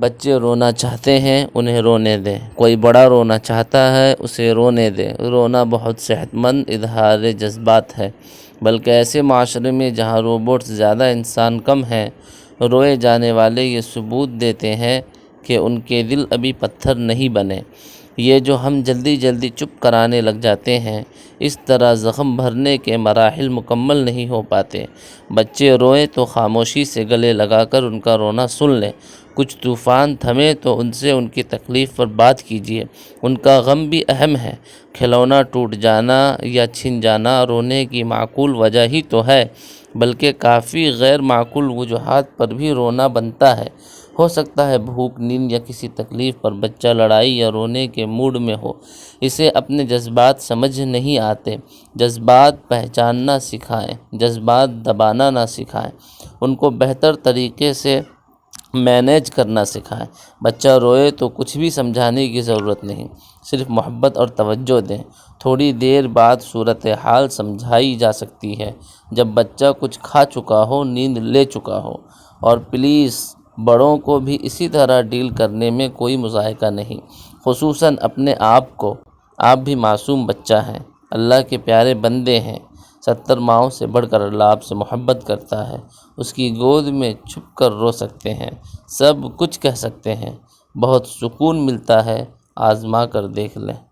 بچے رونا چاہتے ہیں انہیں رونے دیں، کوئی بڑا رونا چاہتا ہے اسے رونے دیں۔ رونا بہت صحت مند اظہار جذبات ہے، بلکہ ایسے معاشرے میں جہاں روبوٹس زیادہ انسان کم ہیں، روئے جانے والے یہ ثبوت دیتے ہیں کہ ان کے دل ابھی پتھر نہیں بنے۔ یہ جو ہم جلدی جلدی چپ کرانے لگ جاتے ہیں، اس طرح زخم بھرنے کے مراحل مکمل نہیں ہو پاتے۔ بچے روئیں تو خاموشی سے گلے لگا کر ان کا رونا سن لیں۔ کچھ طوفان تھمے تو ان سے ان کی تکلیف پر بات کیجیے، ان کا غم بھی اہم ہے۔ کھلونا ٹوٹ جانا یا چھن جانا رونے کی معقول وجہ ہی تو ہے، بلکہ کافی غیر معقول وجوہات پر بھی رونا بنتا ہے۔ ہو سکتا ہے بھوک، نیند یا کسی تکلیف پر بچہ لڑائی یا رونے کے موڈ میں ہو، اسے اپنے جذبات سمجھ نہیں آتے۔ جذبات پہچاننا سکھائیں، جذبات دبانا نہ سکھائیں، ان کو بہتر طریقے سے مینیج کرنا سکھائیں۔ بچہ روئے تو کچھ بھی سمجھانے کی ضرورت نہیں، صرف محبت اور توجہ دیں۔ تھوڑی دیر بعد صورتحال سمجھائی جا سکتی ہے، جب بچہ کچھ کھا چکا ہو، نیند لے چکا ہو۔ اور پلیز بڑوں کو بھی اسی طرح ڈیل کرنے میں کوئی مضائقہ نہیں، خصوصاً اپنے آپ کو۔ آپ بھی معصوم بچہ ہیں، اللہ کے پیارے بندے ہیں۔ 70 ماؤں سے بڑھ کر اللہ آپ سے محبت کرتا ہے۔ اس کی گود میں چھپ کر رو سکتے ہیں، سب کچھ کہہ سکتے ہیں، بہت سکون ملتا ہے، آزما کر دیکھ لیں۔